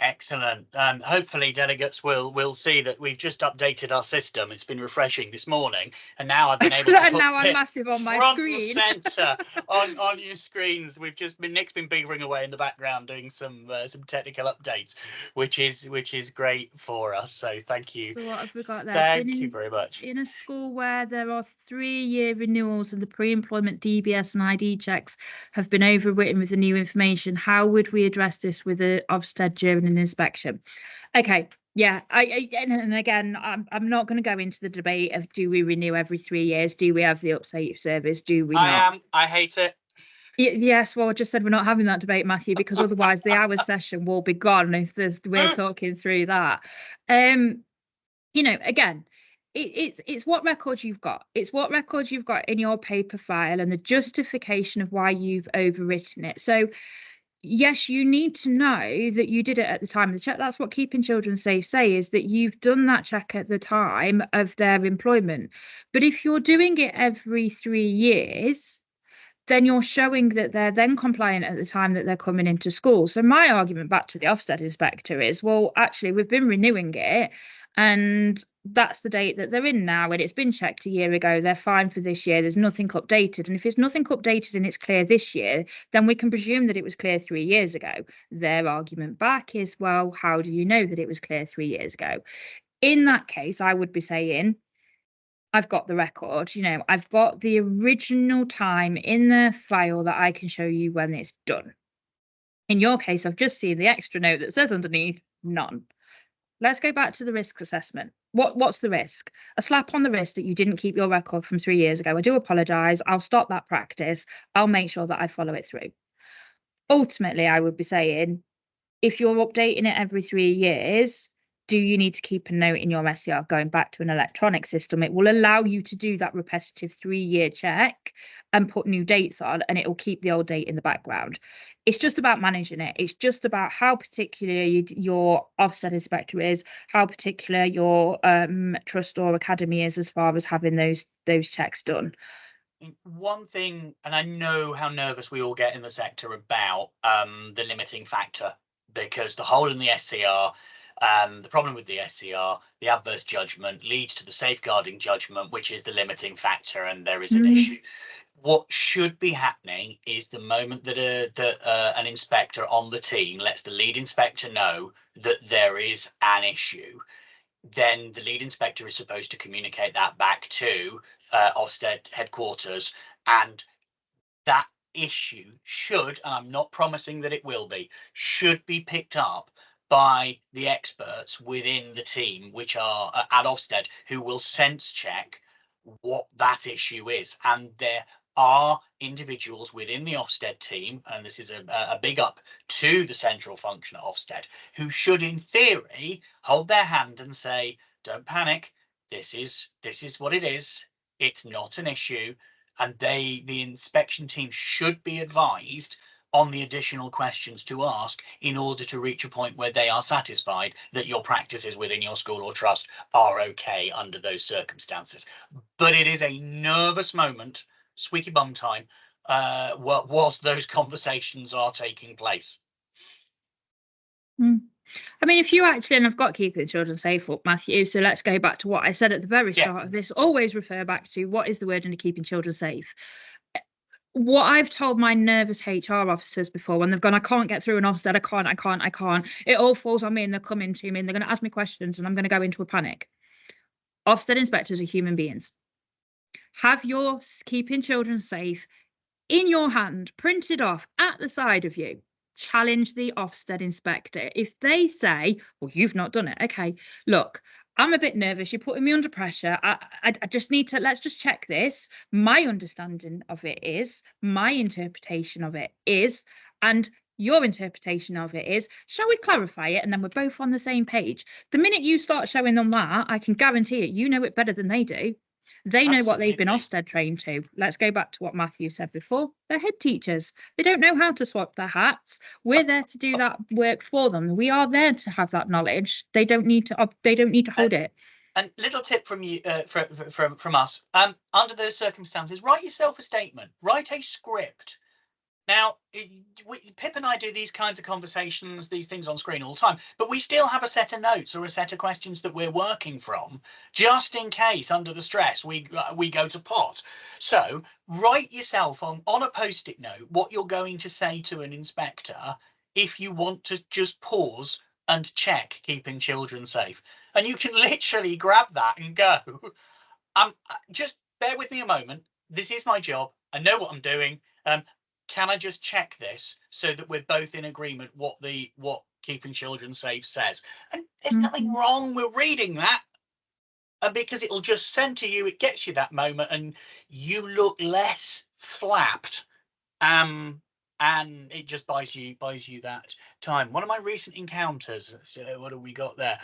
Excellent. Hopefully delegates will see that we've just updated our system. It's been refreshing this morning, and now I've been able to put now I'm massive on my front screen. and centre on your screens. Nick's been beavering away in the background doing some technical updates, which is great for us. So thank you. So what have we got there? Thank you very much. In a school where there are 3-year renewals and the pre-employment DBS and ID checks have been overwritten with the new information, how would we address this with the Ofsted during an inspection? Okay, yeah, and again, I'm not going to go into the debate of do we renew every 3 years? Do we have the update service? Do we not? I hate it. Yes, well, I just said we're not having that debate, Matthew, because otherwise the hour session will be gone if we're talking through that. You know, again, it's what records you've got. It's what records you've got in your paper file and the justification of why you've overwritten it. So yes, you need to know that you did it at the time of the check. That's what Keeping Children Safe say, is that you've done that check at the time of their employment. But if you're doing it every 3 years, then you're showing that they're then compliant at the time that they're coming into school. So my argument back to the Ofsted inspector is, well, actually, we've been renewing it, and that's the date that they're in now, and it's been checked a year ago. They're fine for this year. There's nothing updated. And if it's nothing updated and it's clear this year, then we can presume that it was clear 3 years ago. Their argument back is, well, how do you know that it was clear 3 years ago? In that case, I would be saying, I've got the record, you know, I've got the original time in the file that I can show you when it's done. In your case, I've just seen the extra note that says underneath, none. Let's go back to the risk assessment. What's the risk? A slap on the wrist that you didn't keep your record from 3 years ago. I do apologise. I'll stop that practice. I'll make sure that I follow it through. Ultimately, I would be saying, if you're updating it every 3 years, do you need to keep a note in your SCR going back to an electronic system? It will allow you to do that repetitive 3-year check and put new dates on, and it will keep the old date in the background. It's just about managing it. It's just about how particular your Ofsted inspector is, how particular your trust or academy is as far as having those checks done. One thing, and I know how nervous we all get in the sector about the limiting factor, because the hole in the SCR, The problem with the SCR, the adverse judgment leads to the safeguarding judgment, which is the limiting factor, and there is an issue. What should be happening is the moment that an inspector on the team lets the lead inspector know that there is an issue, then the lead inspector is supposed to communicate that back to Ofsted headquarters, and that issue should, and I'm not promising that it will be, should be picked up by the experts within the team, which are at Ofsted, who will sense check what that issue is. And there are individuals within the Ofsted team, and this is a big up to the central function at Ofsted, who should, in theory, hold their hand and say, don't panic, this is what it is, it's not an issue. And the inspection team should be advised on the additional questions to ask in order to reach a point where they are satisfied that your practices within your school or trust are okay under those circumstances. But it is a nervous moment, squeaky bum time, whilst those conversations are taking place. I mean, if you actually, and I've got keeping children safe up, Matthew, so let's go back to what I said at the very start of this. Always refer back to what is the word in keeping children safe. What I've told my nervous HR officers before when they've gone, I can't get through an Ofsted, I can't. It all falls on me and they're coming to me and they're going to ask me questions and I'm going to go into a panic. Ofsted inspectors are human beings. Have your keeping children safe in your hand, printed off at the side of you. Challenge the Ofsted inspector. If they say, well, you've not done it. Okay, look, I'm a bit nervous. You're putting me under pressure. I just need to, let's just check this. My understanding of it is, my interpretation of it is, and your interpretation of it is, shall we clarify it? And then we're both on the same page. The minute you start showing them that, I can guarantee it, you know it better than they do. They know what they've been Ofsted trained to. Let's go back to what Matthew said before. They're head teachers. They don't know how to swap their hats. We're there to do that work for them. We are there to have that knowledge. They don't need to. They don't need to hold it. And little tip from you, from us. Under those circumstances, write yourself a statement. Write a script. Now, Pip and I do these kinds of conversations, these things on screen all the time, but we still have a set of notes or a set of questions that we're working from, just in case under the stress we go to pot. So write yourself on a Post-it note what you're going to say to an inspector if you want to just pause and check keeping children safe. And you can literally grab that and go, just bear with me a moment. This is my job. I know what I'm doing. Can I just check this so that we're both in agreement what keeping children safe says? And there's nothing wrong with reading that, because it'll just center you. It gets you that moment, and you look less flapped. And it just buys you that time. One of my recent encounters. So what have we got there?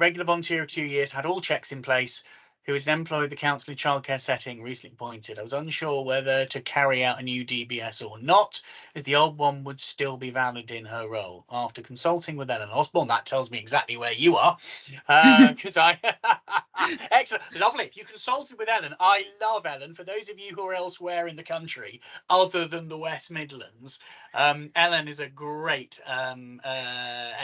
Regular volunteer of 2 years, had all checks in place, who is an employee of the council in childcare setting, recently appointed. I was unsure whether to carry out a new DBS or not, as the old one would still be valid in her role. After consulting with Ellen Osborne, that tells me exactly where you are, because excellent, lovely. If you consulted with Ellen, I love Ellen. For those of you who are elsewhere in the country, other than the West Midlands, Ellen is a great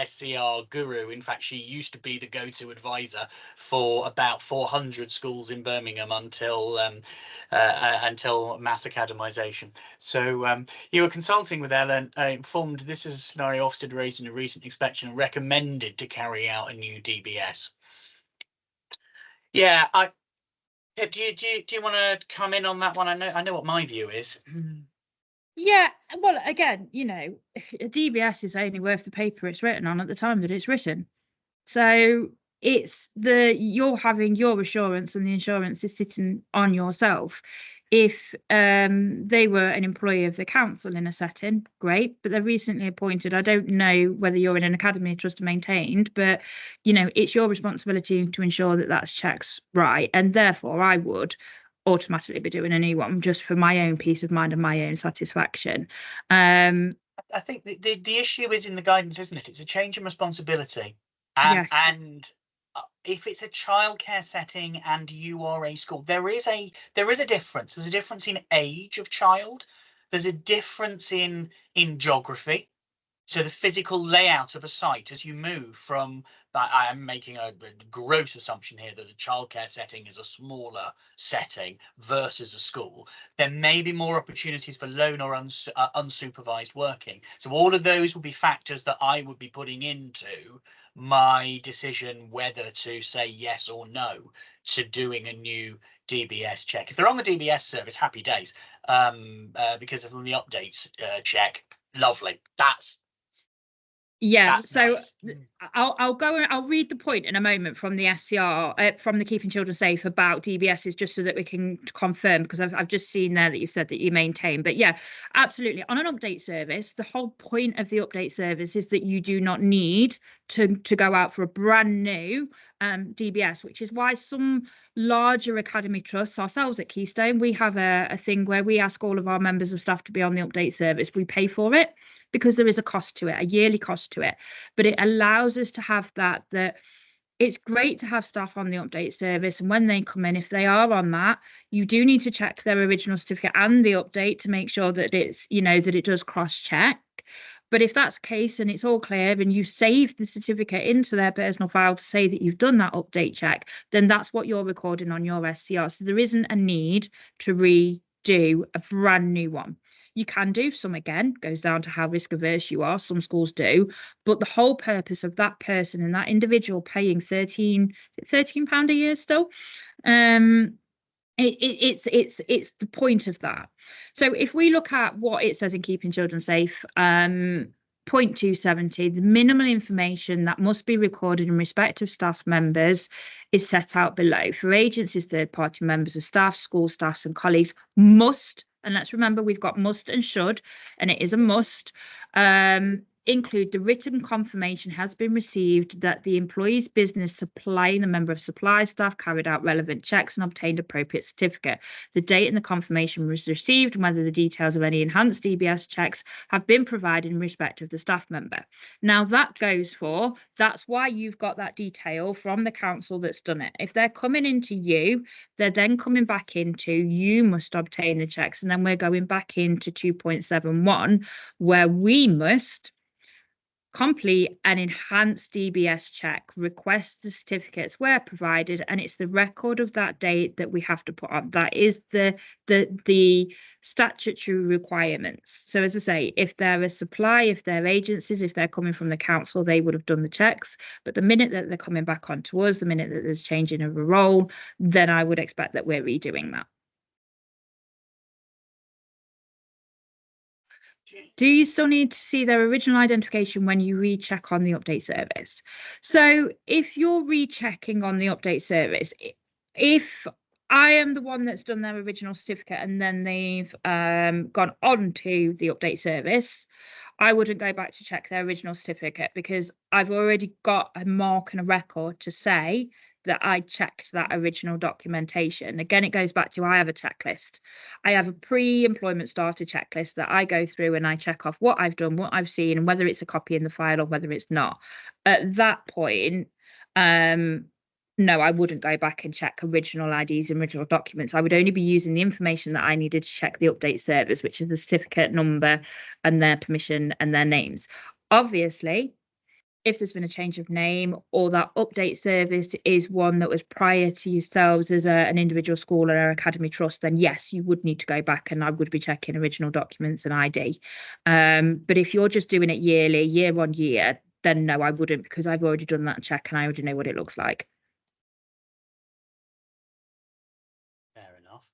SCR guru. In fact, she used to be the go-to advisor for about 400 schools in Birmingham until mass academisation. So you were consulting with Ellen, informed this is a scenario Ofsted raised in a recent inspection and recommended to carry out a new DBS. Yeah, do you want to come in on that one? I know what my view is. Yeah, well, again, you know, a DBS is only worth the paper it's written on at the time that it's written. So it's you're having your assurance and the insurance is sitting on yourself. If they were an employee of the council in a setting, great, but they're recently appointed. I don't know whether you're in an academy trust maintained, but you know, it's your responsibility to ensure that that's checked right. And therefore I would automatically be doing a new one just for my own peace of mind and my own satisfaction. I think the issue is in the guidance, isn't it? It's a change in responsibility. Yes. And if it's a childcare setting and you are a school, there is a difference. There's a difference in age of child. There's a difference in geography. So the physical layout of a site as you move from, I am making a gross assumption here that a childcare setting is a smaller setting versus a school. There may be more opportunities for lone or unsupervised working. So all of those will be factors that I would be putting into my decision whether to say yes or no to doing a new DBS check. If they're on the DBS service, happy days. Because of the updates check, lovely. That's So nice. I'll read the point in a moment from the SCR from the Keeping Children Safe about DBSs, just so that we can confirm, because I've just seen there that you've said that you maintain. But yeah, absolutely, on an update service, the whole point of the update service is that you do not need to go out for a brand new DBS, which is why some larger academy trusts, ourselves at Keystone, we have a thing where we ask all of our members of staff to be on the update service. We pay for it because there is a cost to it, a yearly cost to it, but it allows us to have that it's great to have staff on the update service, and when they come in, if they are on that, you do need to check their original certificate and the update to make sure that it's, that it does cross-check. But if that's the case and it's all clear and you save the certificate into their personal file to say that you've done that update check, then that's what you're recording on your SCR. So there isn't a need to redo a brand new one. You can do some, again, goes down to how risk averse you are. Some schools do, but the whole purpose of that person and that individual paying £13 a year still, it's the point of that. So if we look at what it says in Keeping Children Safe, point 270, the minimal information that must be recorded in respect of staff members is set out below. For agencies, third-party members of staff, school staffs and colleagues must, and let's remember we've got must and should, and it is a must, include the written confirmation has been received that the employee's business supplying the member of supply staff carried out relevant checks and obtained appropriate certificate. The date and the confirmation was received and whether the details of any enhanced DBS checks have been provided in respect of the staff member. Now that's why you've got that detail from the council that's done it. If they're coming into you, they're then coming back into you must obtain the checks, and then we're going back into 2.71 where we must complete an enhanced DBS check, request the certificates where provided, and it's the record of that date that we have to put on. That is the statutory requirements. So as I say, if they're a supply, if they're agencies, if they're coming from the council, they would have done the checks. But the minute that they're coming back onto us, the minute that there's changing of a role, then I would expect that we're redoing that. Do you still need to see their original identification when you recheck on the update service? So if you're rechecking on the update service, if I am the one that's done their original certificate and then they've gone on to the update service, I wouldn't go back to check their original certificate because I've already got a mark and a record to say that I checked that original documentation. Again, it goes back to I have a checklist. I have a pre-employment starter checklist that I go through and I check off what I've done, what I've seen, and whether it's a copy in the file or whether it's not. At that point, no, I wouldn't go back and check original IDs and original documents. I would only be using the information that I needed to check the update service, which is the certificate number and their permission and their names. Obviously, if there's been a change of name or that update service is one that was prior to yourselves as an individual school or academy trust, then yes, you would need to go back and I would be checking original documents and ID. But if you're just doing it yearly, year on year, then no, I wouldn't, because I've already done that check and I already know what it looks like. Fair enough.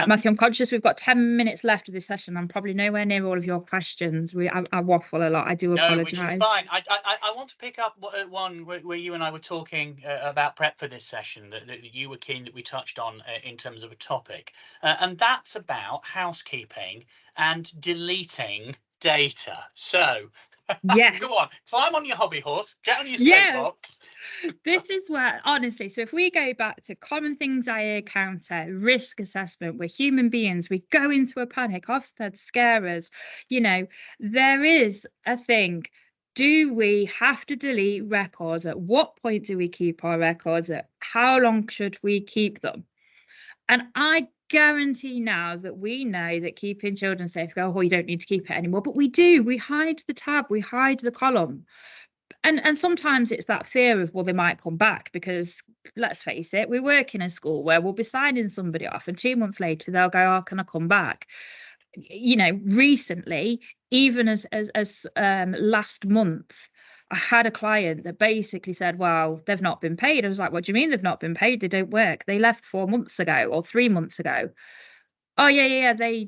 Matthew, I'm conscious we've got 10 minutes left of this session. I'm probably nowhere near all of your questions. I waffle a lot. I do apologise. No, which is fine. I want to pick up one where you and I were talking about prep for this session that you were keen that we touched on in terms of a topic. And that's about housekeeping and deleting data. So yes. Go on, climb on your hobby horse, get on your soapbox. This is where, honestly, so if we go back to common things I encounter, risk assessment, we're human beings, we go into a panic, Ofsted SCRs, there is a thing. Do we have to delete records? At what point do we keep our records? At how long should we keep them? And I guarantee now that we know that keeping children safe, go, oh, you don't need to keep it anymore. But we do. We hide the tab, we hide the column. And sometimes it's that fear of, well, they might come back, because let's face it, we work in a school where we'll be signing somebody off and 2 months later they'll go, oh, can I come back? You know, recently, even as last month, I had a client that basically said, well, they've not been paid. I was like, what do you mean they've not been paid? They don't work. They left 4 months ago or 3 months ago. Oh, yeah. They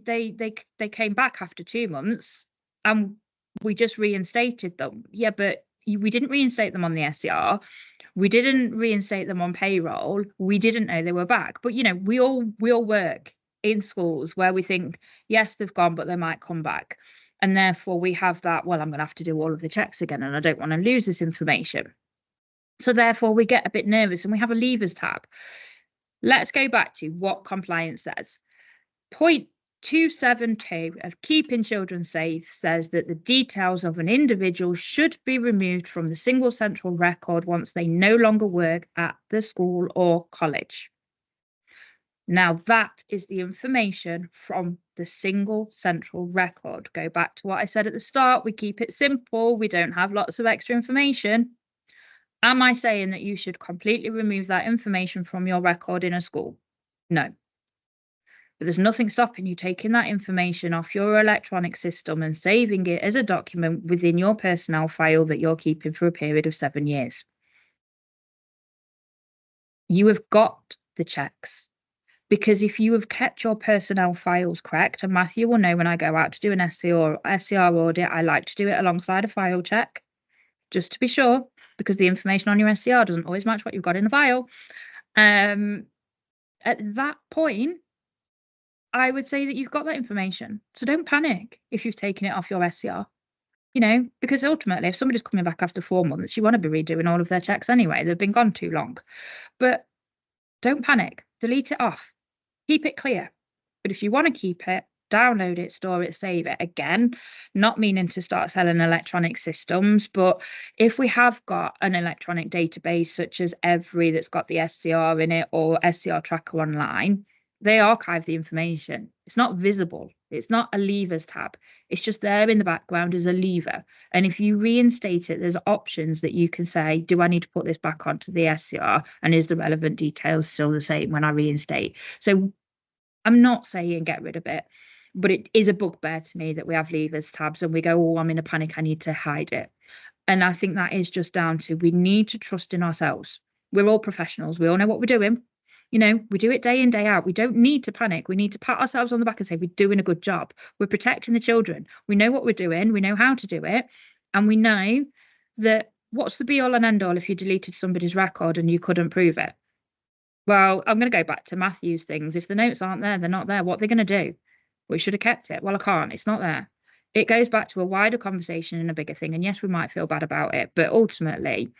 came back after 2 months and we just reinstated them. Yeah, but we didn't reinstate them on the SCR. We didn't reinstate them on payroll. We didn't know they were back. But, you know, we all work in schools where we think, yes, they've gone, but they might come back. And therefore we have that, well, I'm going to have to do all of the checks again and I don't want to lose this information. So therefore we get a bit nervous and we have a leavers tab. Let's go back to what compliance says. Point 272 of keeping children safe says that the details of an individual should be removed from the single central record once they no longer work at the school or college. Now, that is the information from the single central record. Go back to what I said at the start. We keep it simple. We don't have lots of extra information. Am I saying that you should completely remove that information from your record in a school? No. But there's nothing stopping you taking that information off your electronic system and saving it as a document within your personnel file that you're keeping for a period of 7 years. You have got the checks. Because if you have kept your personnel files correct, and Matthew will know when I go out to do an SCR audit, I like to do it alongside a file check, just to be sure, because the information on your SCR doesn't always match what you've got in a file. At that point, I would say that you've got that information. So don't panic if you've taken it off your SCR. You know, because ultimately, if somebody's coming back after 4 months, you want to be redoing all of their checks anyway. They've been gone too long. But don't panic. Delete it off. Keep it clear. But if you want to keep it, download it, store it, save it. Again, not meaning to start selling electronic systems, but if we have got an electronic database such as Every that's got the SCR in it or SCR Tracker Online, they archive the information. It's not visible. It's not a levers tab. It's just there in the background as a lever. And if you reinstate it, there's options that you can say, do I need to put this back onto the SCR? And is the relevant details still the same when I reinstate? So I'm not saying get rid of it, but it is a bugbear to me that we have levers tabs and we go, oh, I'm in a panic, I need to hide it. And I think that is just down to, we need to trust in ourselves. We're all professionals. We all know what we're doing. You know, we do it day in, day out. We don't need to panic. We need to pat ourselves on the back and say, we're doing a good job. We're protecting the children. We know what we're doing. We know how to do it. And we know that what's the be all and end all if you deleted somebody's record and you couldn't prove it? Well, I'm going to go back to Matthew's things. If the notes aren't there, they're not there. What are they going to do? We should have kept it. Well, I can't. It's not there. It goes back to a wider conversation and a bigger thing. And yes, we might feel bad about it, but ultimately,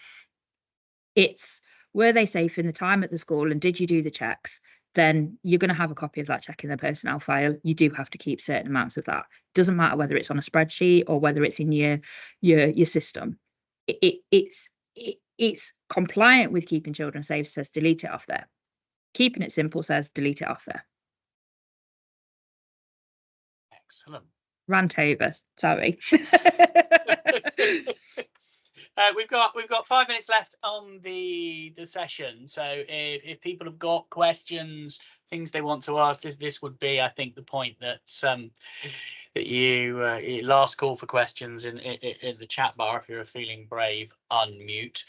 it's, were they safe in the time at the school and did you do the checks? Then you're going to have a copy of that check in the personnel file. You do have to keep certain amounts of that. Doesn't matter whether it's on a spreadsheet or whether it's in your system. It's compliant with keeping children safe, says delete it off there. Keeping it simple says delete it off there. Excellent. Rant over. Sorry. We've got 5 minutes left on the session, so if people have got questions, things they want to ask, this would be, I think, the point that that you last call for questions in the chat bar. If you're feeling brave, unmute.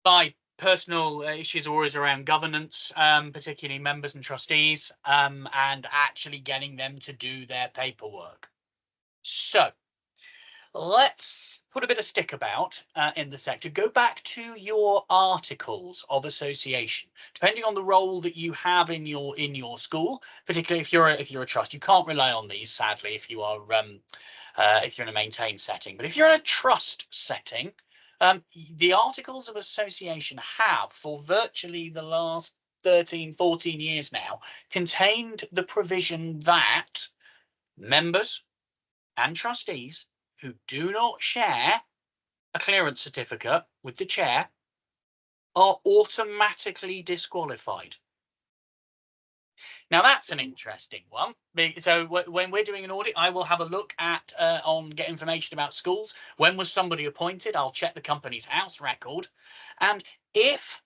My personal issues are always around governance, particularly members and trustees, and actually getting them to do their paperwork. So let's put a bit of stick about in the sector. Go back to your articles of association. Depending on the role that you have in your school, particularly if you're a trust, you can't rely on these, sadly, if you are if you're in a maintained setting. But if you're in a trust setting, the articles of association have, for virtually the last 13, 14 years now, contained the provision that members and trustees who do not share a clearance certificate with the chair are automatically disqualified. Now that's an interesting one. So when we're doing an audit, I will have a look at get information about schools. When was somebody appointed? I'll check the company's house record, and if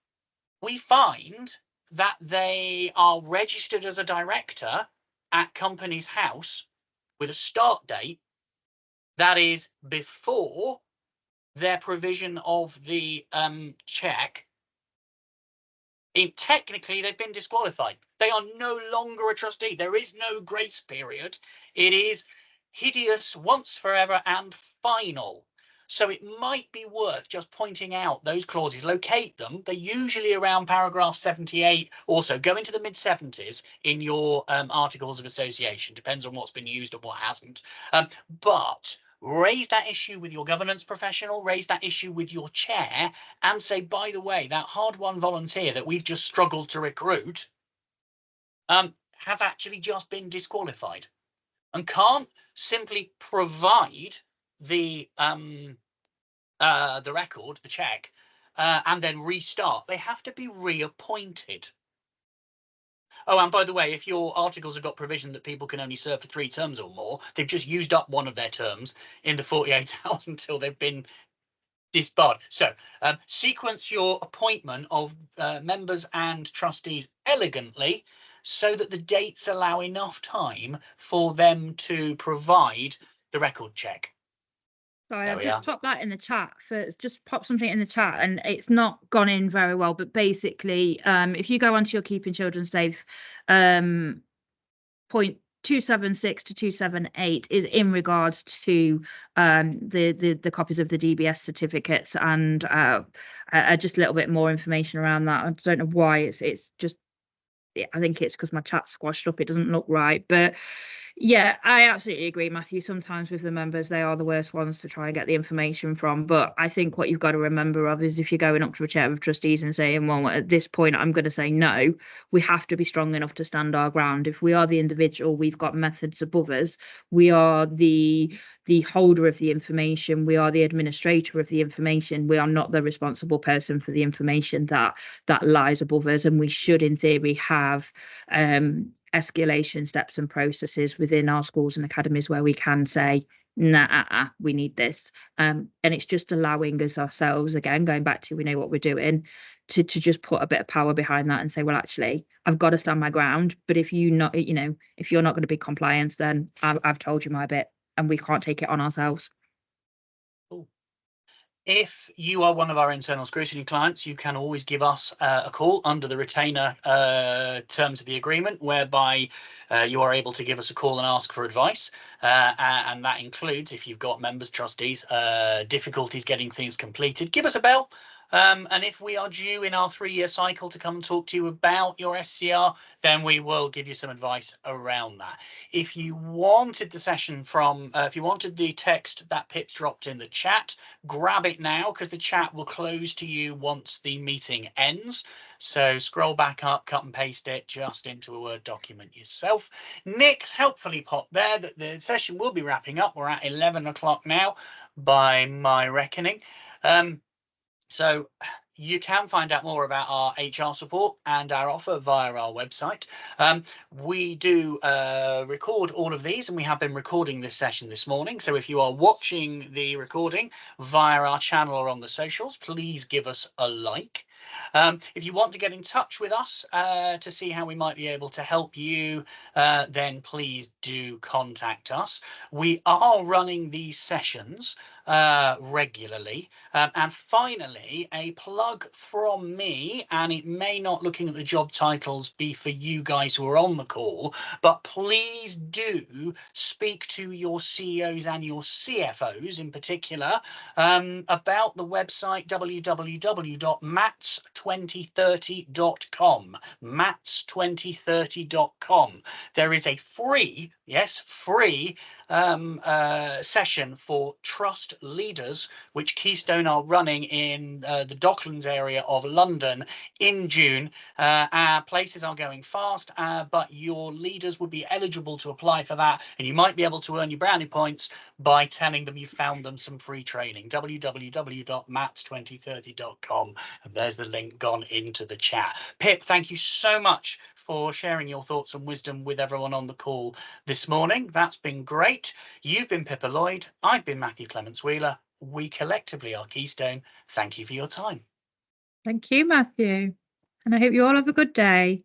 we find that they are registered as a director at company's house with a start date that is before their provision of the check, technically they've been disqualified. They are no longer a trustee. There is no grace period. It is hideous, once forever, and final. So it might be worth just pointing out those clauses, locate them. They're usually around paragraph 78. Also, go into the mid-70s in your articles of association. Depends on what's been used and what hasn't. But raise that issue with your governance professional, raise that issue with your chair, and say, by the way, that hard-won volunteer that we've just struggled to recruit has actually just been disqualified and can't simply provide the record, the check, and then restart. They have to be reappointed. Oh, and by the way, if your articles have got provision that people can only serve for 3 terms or more, they've just used up one of their terms in the 48 hours until they've been disbarred. So sequence your appointment of members and trustees elegantly so that the dates allow enough time for them to provide the record check. Sorry, I've just popped that in the chat. Just pop something in the chat, and it's not gone in very well. But basically, if you go onto your Keeping Children Safe, point 276 to 278 is in regards to the copies of the DBS certificates, and just a little bit more information around that. I don't know why it's just. I think it's because my chat's squashed up. It doesn't look right, but. Yeah, I absolutely agree, Matthew. Sometimes with the members, they are the worst ones to try and get the information from. But I think what you've got to remember is if you're going up to a chair of trustees and saying, well, at this point, I'm going to say no, we have to be strong enough to stand our ground. If we are the individual, we've got methods above us. We are the holder of the information. We are the administrator of the information. We are not the responsible person for the information that lies above us. And we should, in theory, have escalation steps and processes within our schools and academies where we can say, nah, we need this. And it's just allowing us ourselves, again, going back to we know what we're doing, to just put a bit of power behind that and say, well, actually, I've got to stand my ground. But if you're not going to be compliant, then I've told you my bit and we can't take it on ourselves. If you are one of our internal scrutiny clients, you can always give us a call under the retainer terms of the agreement, whereby you are able to give us a call and ask for advice. And that includes, if you've got members, trustees, difficulties getting things completed, give us a bell. And if we are due in our 3-year cycle to come and talk to you about your SCR, then we will give you some advice around that. If you wanted the session if you wanted the text that Pip's dropped in the chat, grab it now, because the chat will close to you once the meeting ends. So scroll back up, cut and paste it just into a Word document yourself. Nick's helpfully popped there that the session will be wrapping up. We're at 11 o'clock now by my reckoning. So you can find out more about our HR support and our offer via our website. We do record all of these, and we have been recording this session this morning. So if you are watching the recording via our channel or on the socials, please give us a like. If you want to get in touch with us to see how we might be able to help you, then please do contact us. We are running these sessions regularly. And finally, a plug from me, and it may not, looking at the job titles, be for you guys who are on the call, but please do speak to your CEOs and your CFOs in particular about the website www.mats2030.com. mats2030.com. There is a free, yes, free session for trust leaders, which Keystone are running in the Docklands area of London in June. Our places are going fast, but your leaders would be eligible to apply for that, and you might be able to earn your brownie points by telling them you found them some free training. www.mats2030.com, and there's the link gone into the chat. Pip, thank you so much for sharing your thoughts and wisdom with everyone on the call this morning. That's been great. You've been Pippa Lloyd. I've been Matthew Clements-Wheeler. We collectively are Keystone. Thank you for your time. Thank you, Matthew. And I hope you all have a good day.